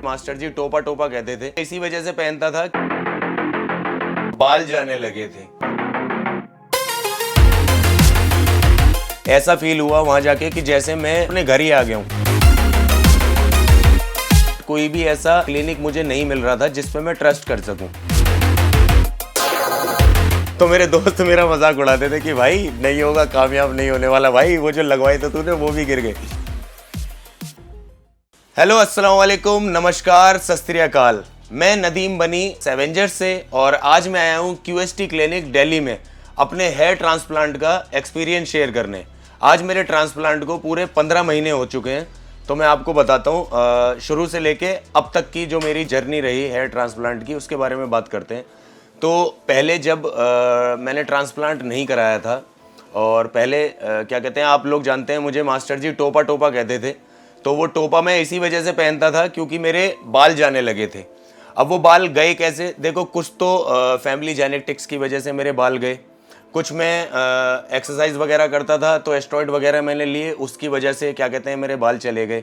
Master जी टोपा टोपा कहते थे, इसी वजह से पहनता था, बाल जाने लगे थे। ऐसा फील हुआ वहां जाके कि जैसे मैं अपने घर ही आ गया हूं। कोई भी ऐसा क्लिनिक मुझे नहीं मिल रहा था जिस पे मैं ट्रस्ट कर सकूं। तो मेरे दोस्त मेरा मजाक उड़ाते थे कि भाई नहीं होगा, कामयाब नहीं होने वाला भाई, वो जो लगवाई तो तूने वो भी गिर गए। हेलो, अस्सलाम वालेकुम, नमस्कार, सत श्री अकाल। मैं नदीम बनी एवेंजर्स से और आज मैं आया हूँ क्यूएसटी क्लिनिक दिल्ली में अपने हेयर ट्रांसप्लांट का एक्सपीरियंस शेयर करने। आज मेरे ट्रांसप्लांट को पूरे 15 महीने हो चुके हैं। तो मैं आपको बताता हूँ शुरू से लेके अब तक की जो मेरी जर्नी रही हेयर ट्रांसप्लांट की, उसके बारे में बात करते हैं। तो पहले जब मैंने ट्रांसप्लांट नहीं कराया था और पहले क्या कहते हैं, आप लोग जानते हैं मुझे मास्टर जी टोपा टोपा कहते थे। तो वो टोपा मैं इसी वजह से पहनता था क्योंकि मेरे बाल जाने लगे थे। अब वो बाल गए कैसे, देखो कुछ तो फैमिली जेनेटिक्स की वजह से मेरे बाल गए, कुछ मैं एक्सरसाइज वगैरह करता था तो एस्टेरॉइड वगैरह मैंने लिए, उसकी वजह से क्या कहते हैं मेरे बाल चले गए।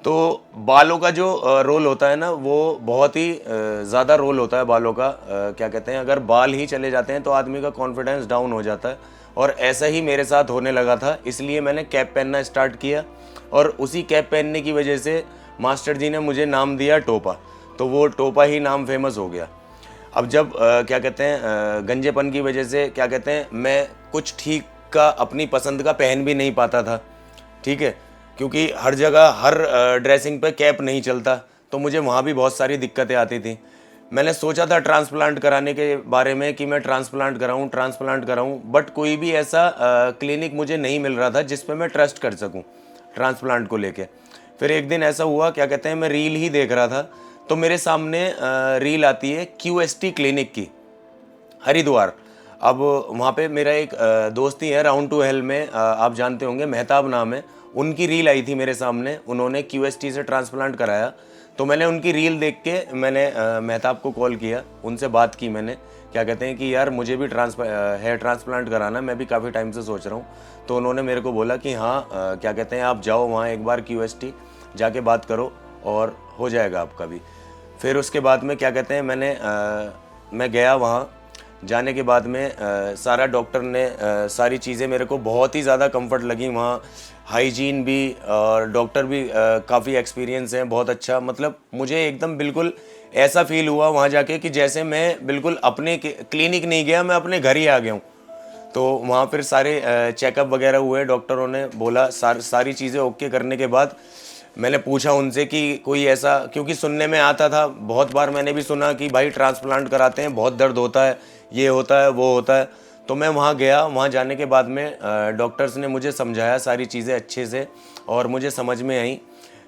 तो बालों का जो रोल होता है ना, वो बहुत ही ज़्यादा रोल होता है बालों का। क्या कहते हैं, अगर बाल ही चले जाते हैं तो आदमी का कॉन्फिडेंस डाउन हो जाता है और ऐसा ही मेरे साथ होने लगा था। इसलिए मैंने कैप पहनना स्टार्ट किया और उसी कैप पहनने की वजह से मास्टर जी ने मुझे नाम दिया टोपा। तो वो टोपा ही नाम फेमस हो गया। अब जब क्या कहते हैं गंजेपन की वजह से क्या कहते हैं मैं कुछ ठीक का अपनी पसंद का पहन भी नहीं पाता था, ठीक है, क्योंकि हर जगह हर ड्रेसिंग पे कैप नहीं चलता, तो मुझे वहाँ भी बहुत सारी दिक्कतें आती थी। मैंने सोचा था ट्रांसप्लांट कराने के बारे में कि मैं ट्रांसप्लांट कराऊं, बट कोई भी ऐसा क्लिनिक मुझे नहीं मिल रहा था जिस पे मैं ट्रस्ट कर सकूं ट्रांसप्लांट को लेके। फिर एक दिन ऐसा हुआ, क्या कहते हैं, मैं रील ही देख रहा था तो मेरे सामने रील आती है क्यूएसटी क्लिनिक की, हरिद्वार। अब वहाँ पे मेरा एक दोस्त ही है, राउंड टू हेल्थ में, आप जानते होंगे, मेहताब नाम है, उनकी रील आई थी मेरे सामने। उन्होंने क्यूएसटी से ट्रांसप्लांट कराया, तो मैंने उनकी रील देख के मैंने मेहताब को कॉल किया, उनसे बात की मैंने, क्या कहते हैं कि यार मुझे भी हेयर ट्रांसप्लांट कराना, मैं भी काफ़ी टाइम से सोच रहा हूँ। तो उन्होंने मेरे को बोला कि हाँ क्या कहते हैं आप जाओ वहाँ एक बार क्यूएसटी जाके बात करो और हो जाएगा आपका भी। फिर उसके बाद में क्या कहते हैं मैं गया वहाँ। जाने के बाद में सारा डॉक्टर ने सारी चीज़ें मेरे को बहुत ही ज़्यादा कंफर्ट लगी वहाँ। हाइजीन भी और डॉक्टर भी काफ़ी एक्सपीरियंस है, बहुत अच्छा। मतलब मुझे एकदम बिल्कुल ऐसा फील हुआ वहाँ जाके कि जैसे मैं बिल्कुल अपने क्लिनिक नहीं गया, मैं अपने घर ही आ गया हूँ। तो वहाँ फिर सारे चेकअप वगैरह हुए, डॉक्टरों ने बोला सारी चीज़ें ओके करने के बाद मैंने पूछा उनसे कि कोई ऐसा, क्योंकि सुनने में आता था, बहुत बार मैंने भी सुना कि भाई ट्रांसप्लांट कराते हैं बहुत दर्द होता है, ये होता है वो होता है। तो मैं वहाँ गया, वहाँ जाने के बाद में डॉक्टर्स ने मुझे समझाया सारी चीज़ें अच्छे से और मुझे समझ में आई।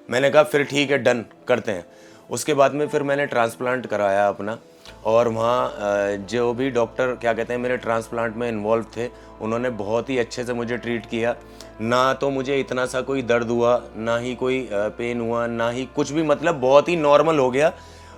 मैंने कहा फिर ठीक है, डन करते हैं। उसके बाद में फिर मैंने ट्रांसप्लांट कराया अपना, और वहाँ जो भी डॉक्टर क्या कहते हैं मेरे ट्रांसप्लांट में इन्वॉल्व थे, उन्होंने बहुत ही अच्छे से मुझे ट्रीट किया। ना तो मुझे इतना सा कोई दर्द हुआ, ना ही कोई पेन हुआ, ना ही कुछ भी, मतलब बहुत ही नॉर्मल हो गया।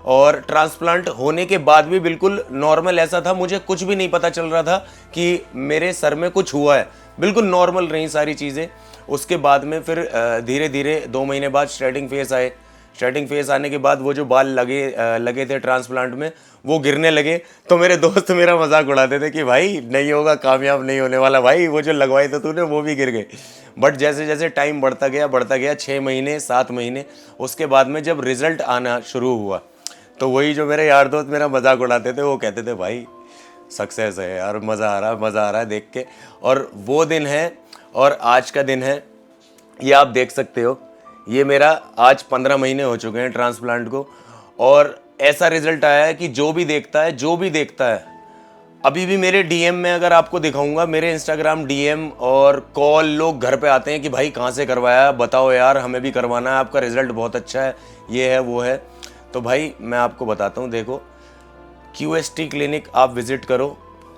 और ट्रांसप्लांट होने के बाद भी बिल्कुल नॉर्मल ऐसा था, मुझे कुछ भी नहीं पता चल रहा था कि मेरे सर में कुछ हुआ है, बिल्कुल नॉर्मल रही सारी चीज़ें। उसके बाद में फिर धीरे धीरे 2 महीने बाद स्टार्टिंग फेस आए। स्टार्टिंग फेस आने के बाद वो जो बाल लगे थे ट्रांसप्लांट में, वो गिरने लगे। तो मेरे दोस्त मेरा मजाक उड़ाते थे कि भाई नहीं होगा, कामयाब नहीं होने वाला भाई, वो जो लगवाई तो तूने वो भी गिर गए। बट जैसे जैसे टाइम बढ़ता गया 6 महीने 7 महीने, उसके बाद में जब रिजल्ट आना शुरू हुआ तो वही जो मेरे यार दोस्त मेरा मजाक उड़ाते थे, वो कहते थे भाई सक्सेस है यार, मज़ा आ रहा है देख के। और वो दिन है और आज का दिन है, ये आप देख सकते हो। ये मेरा आज 15 महीने हो चुके हैं ट्रांसप्लांट को, और ऐसा रिजल्ट आया है कि जो भी देखता है अभी भी मेरे डीएम में, अगर आपको दिखाऊंगा मेरे इंस्टाग्राम डीएम और कॉल, लोग घर पे आते हैं कि भाई कहाँ से करवाया, बताओ यार हमें भी करवाना है, आपका रिजल्ट बहुत अच्छा है, ये है वो है। तो भाई मैं आपको बताता हूँ, देखो क्यूएसटी क्लिनिक आप विज़िट करो,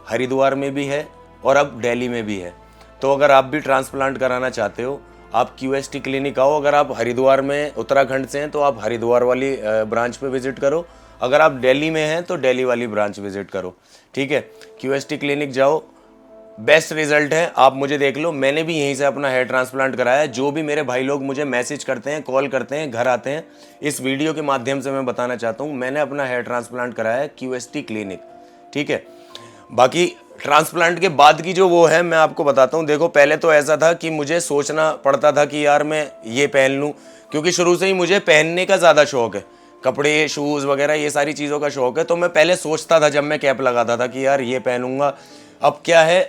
हरिद्वार में भी है और अब दिल्ली में भी है। तो अगर आप भी ट्रांसप्लांट कराना चाहते हो, आप क्यूएसटी क्लिनिक आओ। अगर आप हरिद्वार में उत्तराखंड से हैं तो आप हरिद्वार वाली ब्रांच पे विज़िट करो, अगर आप दिल्ली में हैं तो दिल्ली वाली ब्रांच विज़िट करो, ठीक है। क्यूएसटी क्लिनिक जाओ, बेस्ट रिजल्ट है, आप मुझे देख लो, मैंने भी यहीं से अपना हेयर ट्रांसप्लांट कराया है। जो भी मेरे भाई लोग मुझे मैसेज करते हैं, कॉल करते हैं, घर आते हैं, इस वीडियो के माध्यम से मैं बताना चाहता हूँ, मैंने अपना हेयर ट्रांसप्लांट कराया है QST क्लिनिक, ठीक है। बाकी ट्रांसप्लांट के बाद की जो वो है मैं आपको बताता हूँ। देखो पहले तो ऐसा था कि मुझे सोचना पड़ता था कि यार मैं ये पहन लूँ, क्योंकि शुरू से ही मुझे पहनने का ज़्यादा शौक है, कपड़े शूज़ वगैरह ये सारी चीज़ों का शौक है। तो मैं पहले सोचता था जब मैं कैप लगाता था कि यार ये पहनूंगा। अब क्या है,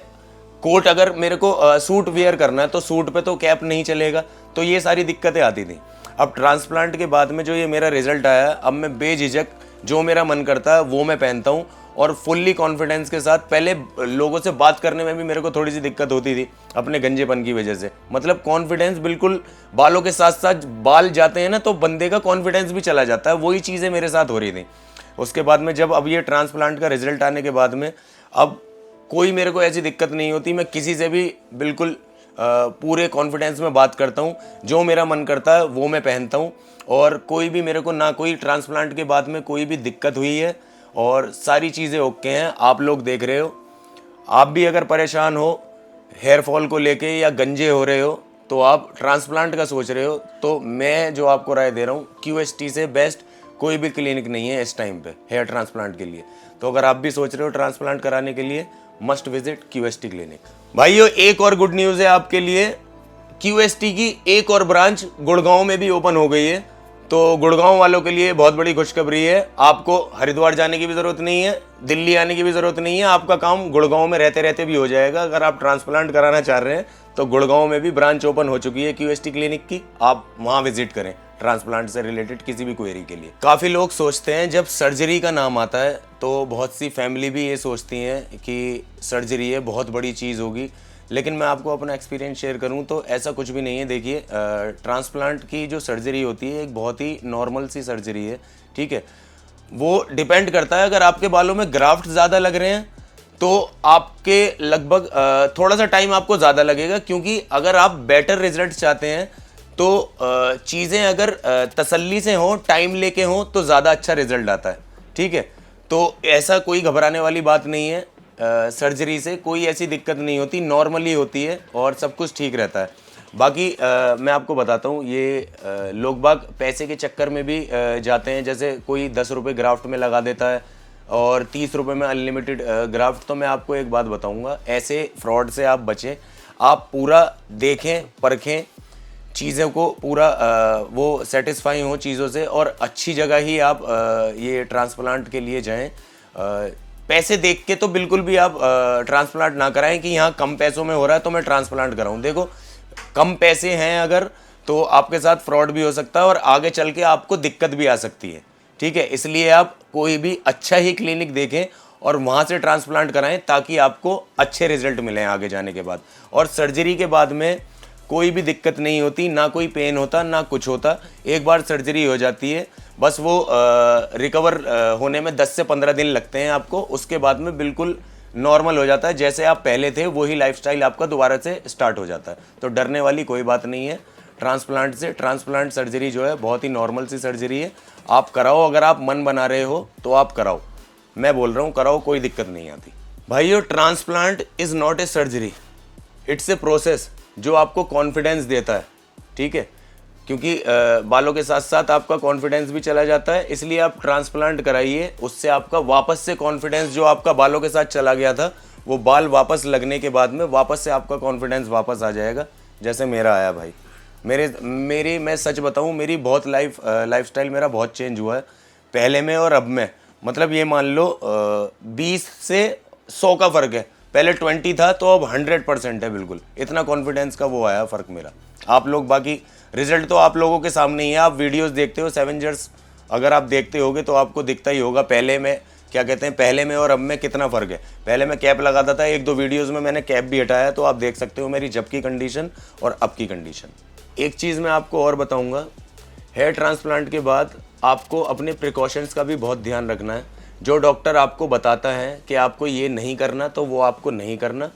कोट अगर मेरे को सूट वेयर करना है तो सूट पे तो कैप नहीं चलेगा, तो ये सारी दिक्कतें आती थी। अब ट्रांसप्लांट के बाद में जो ये मेरा रिजल्ट आया, अब मैं बेझिझक जो मेरा मन करता है वो मैं पहनता हूँ, और फुल्ली कॉन्फिडेंस के साथ। पहले लोगों से बात करने में भी मेरे को थोड़ी सी दिक्कत होती थी अपने गंजेपन की वजह से, मतलब कॉन्फिडेंस बिल्कुल, बालों के साथ साथ बाल जाते हैं ना तो बंदे का कॉन्फिडेंस भी चला जाता है, वही चीज़ें मेरे साथ हो रही थी। उसके बाद में जब अब ये ट्रांसप्लांट का रिजल्ट आने के बाद में अब कोई मेरे को ऐसी दिक्कत नहीं होती, मैं किसी से भी बिल्कुल पूरे कॉन्फिडेंस में बात करता हूँ, जो मेरा मन करता है वो मैं पहनता हूँ, और कोई भी मेरे को ना कोई ट्रांसप्लांट के बाद में कोई भी दिक्कत हुई है, और सारी चीज़ें ओके हैं। आप लोग देख रहे हो, आप भी अगर परेशान हो हेयर फॉल को लेके या गंजे हो रहे हो, तो आप ट्रांसप्लांट का सोच रहे हो, तो मैं जो आपको राय दे रहा हूँ, QST से बेस्ट कोई भी क्लिनिक नहीं है इस टाइम पे हेयर ट्रांसप्लांट के लिए। तो अगर आप भी सोच रहे हो ट्रांसप्लांट कराने के लिए, मस्ट विजिट QST क्लिनिक। भाइयों एक और गुड न्यूज़ है आपके लिए, QST की एक और ब्रांच गुड़गांव में भी ओपन हो गई है। तो गुड़गांव वालों के लिए बहुत बड़ी खुशखबरी है, आपको हरिद्वार जाने की भी ज़रूरत नहीं है, दिल्ली आने की भी ज़रूरत नहीं है, आपका काम गुड़गांव में रहते रहते भी हो जाएगा। अगर आप ट्रांसप्लांट कराना चाह रहे हैं तो गुड़गांव में भी ब्रांच ओपन हो चुकी है QST क्लिनिक की, आप वहाँ विजिट करें ट्रांसप्लांट से रिलेटेड किसी भी क्वेरी के लिए। काफ़ी लोग सोचते हैं जब सर्जरी का नाम आता है तो बहुत सी फैमिली भी ये सोचती हैं कि सर्जरी है, बहुत बड़ी चीज़ होगी, लेकिन मैं आपको अपना एक्सपीरियंस शेयर करूं तो ऐसा कुछ भी नहीं है। देखिए ट्रांसप्लांट की जो सर्जरी होती है एक बहुत ही नॉर्मल सी सर्जरी है, ठीक है। वो डिपेंड करता है, अगर आपके बालों में ग्राफ्ट ज़्यादा लग रहे हैं तो आपके लगभग थोड़ा सा टाइम आपको ज़्यादा लगेगा, क्योंकि अगर आप बेटर रिजल्ट चाहते हैं तो चीज़ें अगर तसल्ली से हों, टाइम लेके हों, तो ज़्यादा अच्छा रिजल्ट आता है, ठीक है। तो ऐसा कोई घबराने वाली बात नहीं है, सर्जरी से कोई ऐसी दिक्कत नहीं होती, नॉर्मली होती है और सब कुछ ठीक रहता है। बाकी मैं आपको बताता हूँ, ये लोग बाग पैसे के चक्कर में भी जाते हैं, जैसे कोई 10 रुपये ग्राफ्ट में लगा देता है और 30 रुपये में अनलिमिटेड ग्राफ्ट। तो मैं आपको एक बात बताऊँगा, ऐसे फ्रॉड से आप बचें, आप पूरा देखें परखें चीज़ों को, पूरा वो सेटिस्फाई हो चीज़ों से, और अच्छी जगह ही आप ये ट्रांसप्लांट के लिए जाएं। पैसे देख के तो बिल्कुल भी आप ट्रांसप्लांट ना कराएं कि यहाँ कम पैसों में हो रहा है तो मैं ट्रांसप्लांट कराऊं। देखो कम पैसे हैं अगर, तो आपके साथ फ्रॉड भी हो सकता है और आगे चल के आपको दिक्कत भी आ सकती है, ठीक है। इसलिए आप कोई भी अच्छा ही क्लिनिक देखें और वहाँ से ट्रांसप्लांट कराएं, ताकि आपको अच्छे रिजल्ट मिलें आगे जाने के बाद। और सर्जरी के बाद में कोई भी दिक्कत नहीं होती, ना कोई पेन होता ना कुछ होता। एक बार सर्जरी हो जाती है, बस वो रिकवर होने में 10 से 15 दिन लगते हैं आपको, उसके बाद में बिल्कुल नॉर्मल हो जाता है, जैसे आप पहले थे वही लाइफस्टाइल आपका दोबारा से स्टार्ट हो जाता है। तो डरने वाली कोई बात नहीं है ट्रांसप्लांट से। ट्रांसप्लांट सर्जरी जो है बहुत ही नॉर्मल सी सर्जरी है, आप कराओ, अगर आप मन बना रहे हो तो आप कराओ, मैं बोल रहा हूँ कराओ, कोई दिक्कत नहीं आती। भाइयों transplant is not a surgery, it's a process जो आपको कॉन्फिडेंस देता है, ठीक है। क्योंकि बालों के साथ साथ आपका कॉन्फिडेंस भी चला जाता है, इसलिए आप ट्रांसप्लांट कराइए, उससे आपका वापस से कॉन्फिडेंस जो आपका बालों के साथ चला गया था, वो बाल वापस लगने के बाद में वापस से आपका कॉन्फिडेंस वापस आ जाएगा, जैसे मेरा आया भाई। मैं सच बताऊं, मेरी बहुत लाइफस्टाइल मेरा बहुत चेंज हुआ है पहले में और अब में। मतलब ये मान लो 20 से 100 का फ़र्क है, पहले 20 था तो अब 100% है, बिल्कुल इतना कॉन्फिडेंस का वो आया फ़र्क मेरा। आप लोग बाकी रिजल्ट तो आप लोगों के सामने ही है, आप वीडियोस देखते हो सेवेंजर्स, अगर आप देखते होगे तो आपको दिखता ही होगा पहले में क्या कहते हैं, पहले में और अब में कितना फ़र्क है। पहले मैं कैप लगाता था, 1-2 वीडियोज़ में मैंने कैप भी हटाया, तो आप देख सकते हो मेरी जब की कंडीशन और अब की कंडीशन। एक चीज़ मैं आपको और बताऊँगा, हेयर ट्रांसप्लांट के बाद आपको अपने प्रिकॉशंस का भी बहुत ध्यान रखना है। जो डॉक्टर आपको बताता है कि आपको ये नहीं करना तो वो आपको नहीं करना,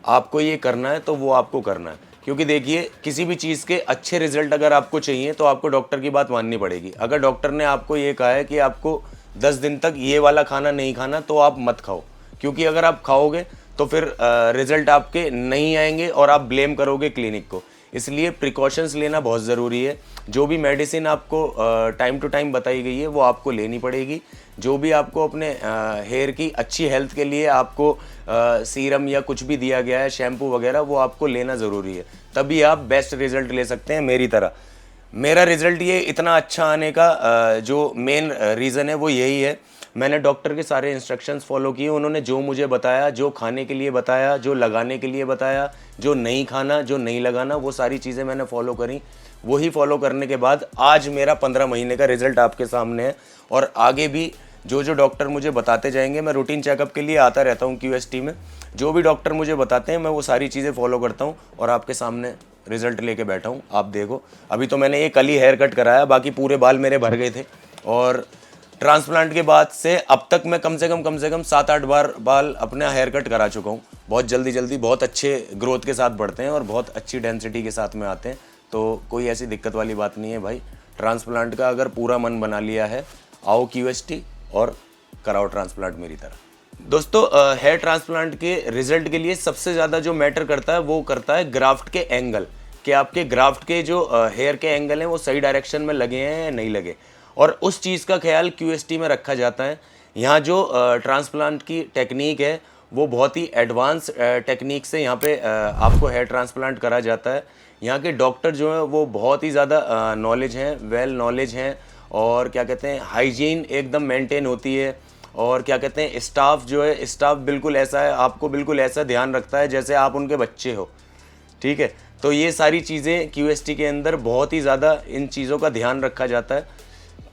आपको ये करना है तो वो आपको करना है। क्योंकि देखिए किसी भी चीज़ के अच्छे रिजल्ट अगर आपको चाहिए तो आपको डॉक्टर की बात माननी पड़ेगी। अगर डॉक्टर ने आपको ये कहा है कि आपको 10 दिन तक ये वाला खाना नहीं खाना, तो आप मत खाओ, क्योंकि अगर आप खाओगे तो फिर रिजल्ट आपके नहीं आएंगे और आप ब्लेम करोगे क्लिनिक को। इसलिए प्रिकॉशंस लेना बहुत ज़रूरी है। जो भी मेडिसिन आपको टाइम टू टाइम बताई गई है वो आपको लेनी पड़ेगी। जो भी आपको अपने हेयर की अच्छी हेल्थ के लिए आपको सीरम या कुछ भी दिया गया है, शैम्पू वगैरह, वो आपको लेना ज़रूरी है, तभी आप बेस्ट रिज़ल्ट ले सकते हैं। मेरी तरह मेरा रिज़ल्ट ये इतना अच्छा आने का जो मेन रीज़न है वो यही है, मैंने डॉक्टर के सारे इंस्ट्रक्शंस फॉलो किए। उन्होंने जो मुझे बताया, जो खाने के लिए बताया, जो लगाने के लिए बताया, जो नहीं खाना, जो नहीं लगाना, वो सारी चीज़ें मैंने फॉलो करी। वही फॉलो करने के बाद आज मेरा 15 महीने का रिज़ल्ट आपके सामने है। और आगे भी जो जो डॉक्टर मुझे बताते जाएंगे, मैं रूटीन चेकअप के लिए आता रहता हूँ QST में। जो भी डॉक्टर मुझे बताते हैं मैं वो सारी चीज़ें फॉलो करता हूँ और आपके सामने रिज़ल्ट लेके बैठा हूँ। आप देखो, अभी तो मैंने ये कल ही हेयर कट कराया, बाकी पूरे बाल मेरे भर गए थे। और ट्रांसप्लांट के बाद से अब तक मैं कम से कम 7-8 बार बाल अपना हेयर कट करा चुका हूँ। बहुत जल्दी बहुत अच्छे ग्रोथ के साथ बढ़ते हैं और बहुत अच्छी डेंसिटी के साथ में आते हैं। तो कोई ऐसी दिक्कत वाली बात नहीं है भाई। ट्रांसप्लांट का अगर पूरा मन बना लिया है, आओ QST और कराओ ट्रांसप्लांट मेरी तरह। दोस्तों, हेयर ट्रांसप्लांट के रिजल्ट के लिए सबसे ज़्यादा जो मैटर करता है वो करता है ग्राफ्ट के एंगल, कि आपके ग्राफ्ट के जो हेयर के एंगल हैं वो सही डायरेक्शन में लगे हैं या नहीं लगे। और उस चीज़ का ख्याल QST में रखा जाता है। यहाँ जो ट्रांसप्लांट की टेक्निक है वो बहुत ही एडवांस टेक्निक से यहाँ पे आपको हेयर ट्रांसप्लांट करा जाता है। यहाँ के डॉक्टर जो हैं वो बहुत ही ज़्यादा नॉलेज हैं, वेल नॉलेज हैं, और क्या कहते हैं, हाइजीन एकदम मेंटेन होती है। और क्या कहते हैं, स्टाफ जो है, स्टाफ बिल्कुल ऐसा है, आपको बिल्कुल ऐसा ध्यान रखता है जैसे आप उनके बच्चे हो। ठीक है, तो ये सारी चीज़ें QST के अंदर बहुत ही ज़्यादा इन चीज़ों का ध्यान रखा जाता है,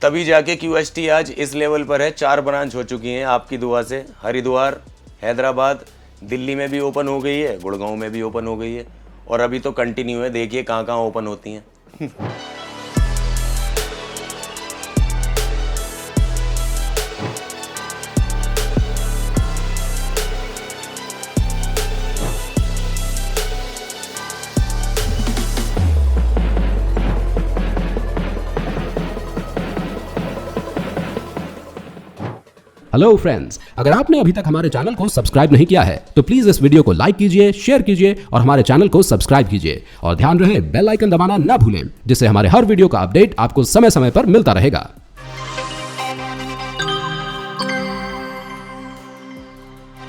तभी जाके QST आज इस लेवल पर है। 4 ब्रांच हो चुकी हैं आपकी दुआ से। हरिद्वार, हैदराबाद, दिल्ली में भी ओपन हो गई है, गुड़गांव में भी ओपन हो गई है, और अभी तो कंटिन्यू है, देखिए कहाँ कहाँ ओपन होती हैं। हेलो फ्रेंड्स, अगर आपने अभी तक हमारे चैनल को सब्सक्राइब नहीं किया है तो प्लीज इस वीडियो को लाइक कीजिए, शेयर कीजिए और हमारे चैनल को सब्सक्राइब कीजिए। और ध्यान रहे बेल आइकन दबाना ना भूलें, जिससे हमारे हर वीडियो का अपडेट आपको समय समय पर मिलता रहेगा।